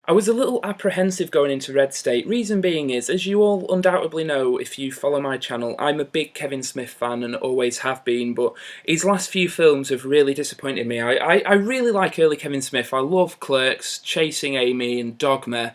I was a little apprehensive going into Red State. Reason being is, as you all undoubtedly know if you follow my channel, I'm a big Kevin Smith fan and always have been, but his last few films have really disappointed me. I really like early Kevin Smith. I love Clerks, Chasing Amy and Dogma,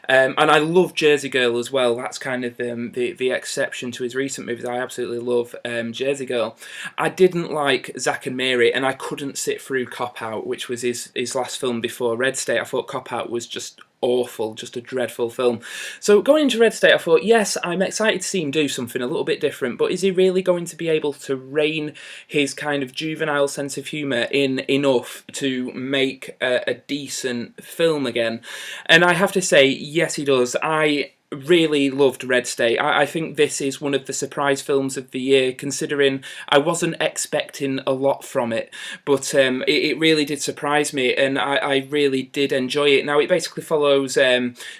and I love Jersey Girl as well. That's kind of the exception to his recent movies. I absolutely love Jersey Girl. I didn't like Zack and Mary, and I couldn't sit through Cop Out, which was his last film before Red State. I thought Cop Out was just awful, just a dreadful film. So going into Red State, I thought, yes, I'm excited to see him do something a little bit different, but is he really going to be able to rein his kind of juvenile sense of humour in enough to make a decent film again? And I have to say, yes, he does. I really loved Red State. I think this is one of the surprise films of the year, considering I wasn't expecting a lot from it, but it really did surprise me, and I really did enjoy it. Now, it basically follows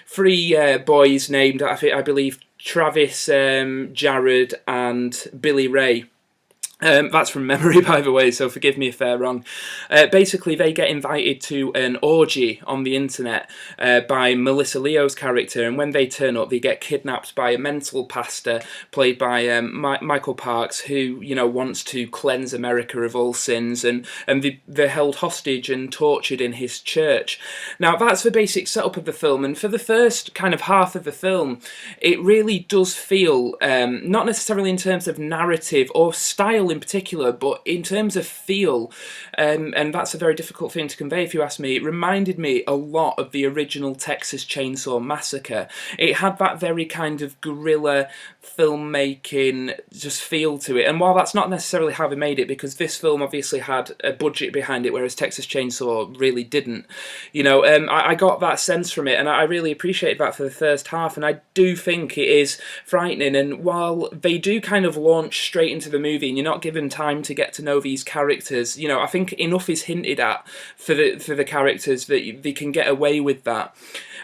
three boys named, I believe, Travis, Jared, and Billy Ray. That's from memory, by the way, so forgive me if they're wrong. Basically, they get invited to an orgy on the internet by Melissa Leo's character, and when they turn up, they get kidnapped by a mental pastor played by Michael Parks, who, you know, wants to cleanse America of all sins, and they're held hostage and tortured in his church. Now, that's the basic setup of the film, and for the first kind of half of the film, it really does feel, not necessarily in terms of narrative or style in particular, but in terms of feel, and that's a very difficult thing to convey if you ask me, it reminded me a lot of the original Texas Chainsaw Massacre. It had that very kind of guerrilla filmmaking just feel to it, and while that's not necessarily how they made it, because this film obviously had a budget behind it, whereas Texas Chainsaw really didn't, you know, I got that sense from it, and I really appreciated that for the first half, and I do think it is frightening, and while they do kind of launch straight into the movie and you're not given time to get to know these characters, you know, I think enough is hinted at for the characters that they can get away with that.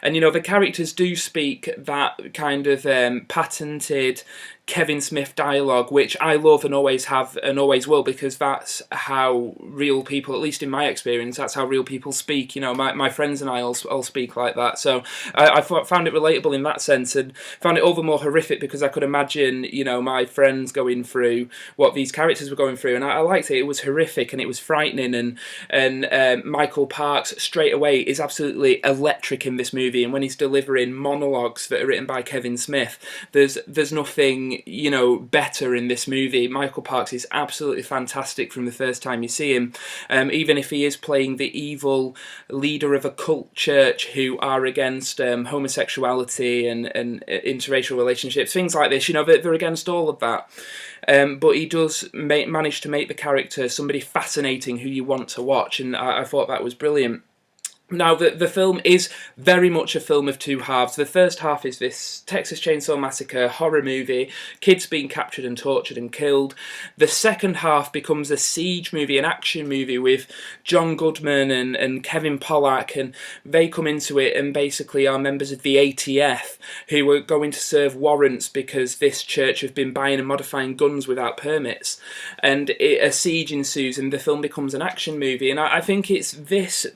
And, you know, the characters do speak that kind of patented Kevin Smith dialogue, which I love and always have and always will, because that's how real people, at least in my experience, that's how real people speak. You know, my friends and I all speak like that. So I found it relatable in that sense, and found it all the more horrific because I could imagine, you know, my friends going through what these characters were going through, and I liked it. It was horrific and it was frightening, and Michael Parks straight away is absolutely electric in this movie, and when he's delivering monologues that are written by Kevin Smith, there's nothing, you know, better in this movie. Michael Parks is absolutely fantastic from the first time you see him, even if he is playing the evil leader of a cult church who are against homosexuality and interracial relationships, things like this. You know, they're against all of that. But he does manage to make the character somebody fascinating who you want to watch, and I thought that was brilliant. Now, the film is very much a film of two halves. The first half is this Texas Chainsaw Massacre horror movie, kids being captured and tortured and killed. The second half becomes a siege movie, an action movie with John Goodman and Kevin Pollak, and they come into it and basically are members of the ATF who are going to serve warrants because this church have been buying and modifying guns without permits. And a siege ensues and the film becomes an action movie, and I think it's this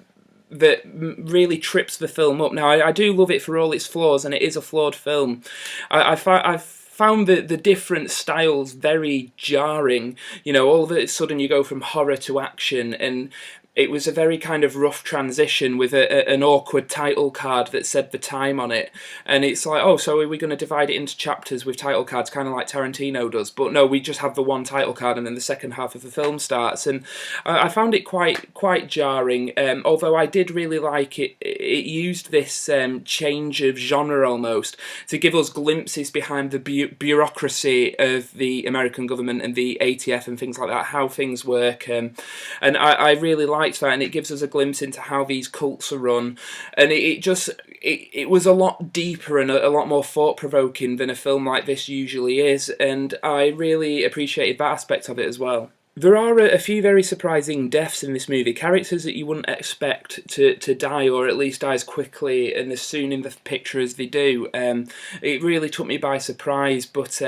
that really trips the film up. Now, I do love it for all its flaws, and it is a flawed film. I've found the different styles very jarring. You know, all of a sudden you go from horror to action, and it was a very kind of rough transition with an awkward title card that said the time on it. And it's like, oh, so are we going to divide it into chapters with title cards, kind of like Tarantino does? But no, we just have the one title card and then the second half of the film starts. And I found it quite jarring, although I did really like it. It used this change of genre almost to give us glimpses behind the bureaucracy of the American government and the ATF and things like that, how things work. And I really liked that, and it gives us a glimpse into how these cults are run, and it was a lot deeper and a lot more thought-provoking than a film like this usually is, and I really appreciated that aspect of it as well. There are a few very surprising deaths in this movie. Characters that you wouldn't expect to die, or at least die as quickly and as soon in the picture as they do. It really took me by surprise. But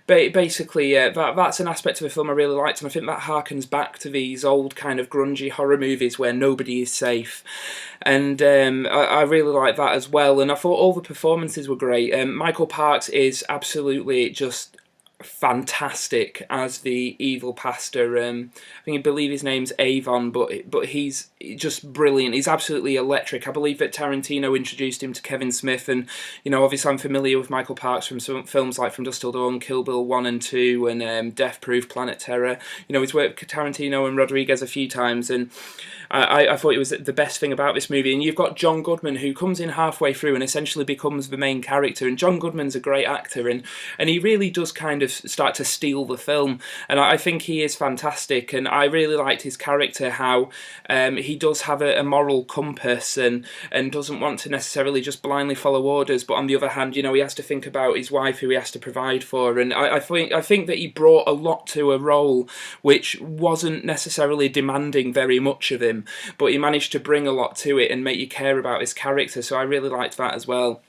basically, that's an aspect of the film I really liked, and I think that harkens back to these old kind of grungy horror movies where nobody is safe. And I really like that as well. And I thought all the performances were great. Michael Parks is absolutely just fantastic as the evil pastor. I believe his name's Avon, but he's just brilliant. He's absolutely electric. I believe that Tarantino introduced him to Kevin Smith, and obviously I'm familiar with Michael Parks from some films like From Dusk Till Dawn, Kill Bill 1 and 2, and Death Proof, Planet Terror. He's worked with Tarantino and Rodriguez a few times, and I thought it was the best thing about this movie. And you've got John Goodman, who comes in halfway through and essentially becomes the main character. And John Goodman's a great actor, and he really does kind of start to steal the film. And I think he is fantastic. And I really liked his character, how he does have a moral compass and doesn't want to necessarily just blindly follow orders. But on the other hand, he has to think about his wife, who he has to provide for. And I think that he brought a lot to a role which wasn't necessarily demanding very much of him, but he managed to bring a lot to it and make you care about his character, so I really liked that as well.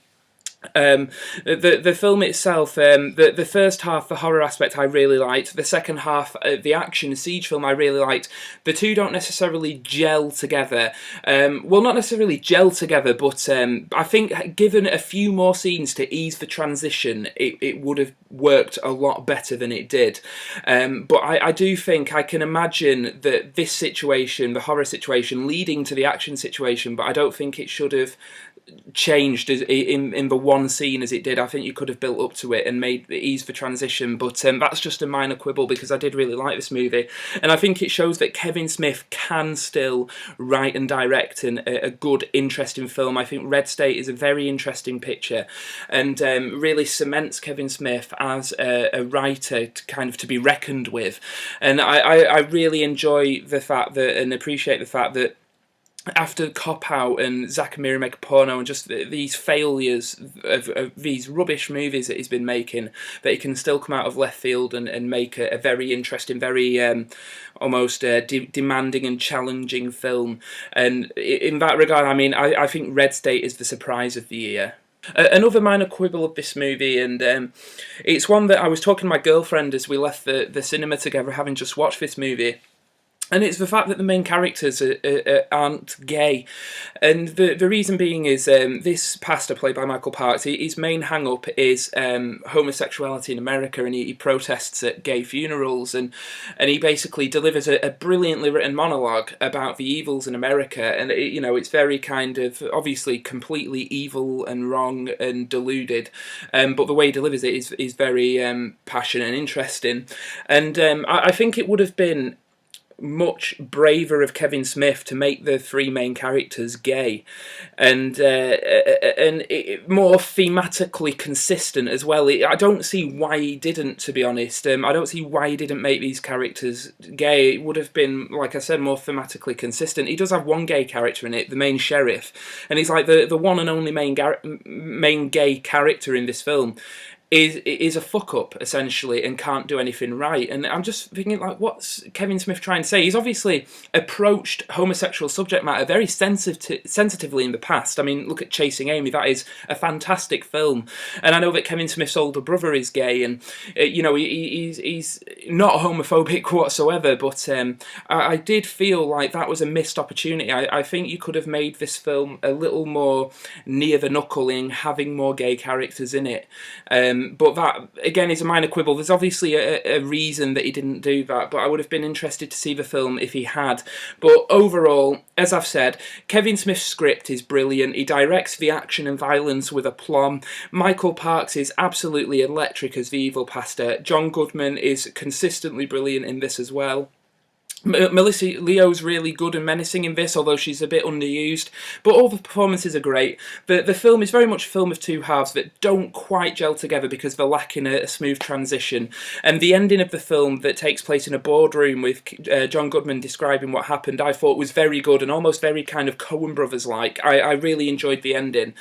The film itself, the first half, the horror aspect, I really liked. The second half, the action siege film, I really liked. The two don't necessarily gel together. Well, not necessarily gel together, but I think given a few more scenes to ease the transition, it would have worked a lot better than it did. But I do think I can imagine that this situation, the horror situation, leading to the action situation, but I don't think it should have changed in the one scene as it did. I think you could have built up to it and made ease for transition, but that's just a minor quibble because I did really like this movie, and I think it shows that Kevin Smith can still write and direct a good, interesting film. I think Red State is a very interesting picture and really cements Kevin Smith as a writer to be reckoned with, and I really enjoy the fact that and appreciate the fact that after Cop Out and Zack and Miri Make a Porno and just these failures of these rubbish movies that he's been making, that he can still come out of left field and make a very interesting, very almost demanding and challenging film. And in that regard, I think Red State is the surprise of the year. Another minor quibble of this movie, and it's one that I was talking to my girlfriend as we left the cinema together, having just watched this movie. And it's the fact that the main characters aren't gay. And the reason being is this pastor, played by Michael Parks, his main hang-up is homosexuality in America, and he protests at gay funerals, and he basically delivers a brilliantly written monologue about the evils in America, and it's very kind of, obviously completely evil and wrong and deluded, but the way he delivers it is very passionate and interesting. And I think it would have been much braver of Kevin Smith to make the three main characters gay, and more thematically consistent as well. I don't see why he didn't, to be honest. I don't see why he didn't make these characters gay. It would have been, like I said, more thematically consistent. He does have one gay character in it, the main sheriff, and he's like the one and only main gay character in this film. Is a fuck up essentially and can't do anything right, and I'm just thinking, like, what's Kevin Smith trying to say? He's obviously approached homosexual subject matter very sensitively in the past. I mean, look at Chasing Amy. That is a fantastic film, and I know that Kevin Smith's older brother is gay, and he's not homophobic whatsoever. But I did feel like that was a missed opportunity. I think you could have made this film a little more near the knuckle in having more gay characters in it. But that, again, is a minor quibble. There's obviously a reason that he didn't do that, but I would have been interested to see the film if he had. But overall, as I've said, Kevin Smith's script is brilliant. He directs the action and violence with aplomb. Michael Parks is absolutely electric as the evil pastor. John Goodman is consistently brilliant in this as well. Melissa Leo's really good and menacing in this, although she's a bit underused. But all the performances are great. The film is very much a film of two halves that don't quite gel together because they're lacking a smooth transition. And the ending of the film that takes place in a boardroom with John Goodman describing what happened, I thought was very good and almost very kind of Coen Brothers-like. I really enjoyed the ending.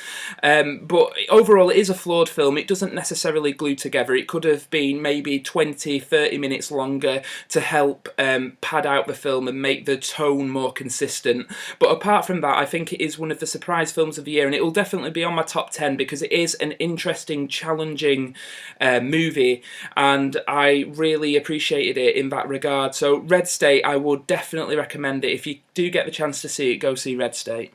But overall, it is a flawed film. It doesn't necessarily glue together. It could have been maybe 20, 30 minutes longer to help pad out the film and make the tone more consistent. But apart from that, I think it is one of the surprise films of the year, and it will definitely be on my top 10 because it is an interesting, challenging movie, and I really appreciated it in that regard. So Red State, I would definitely recommend it. If you do get the chance to see it, go see Red State.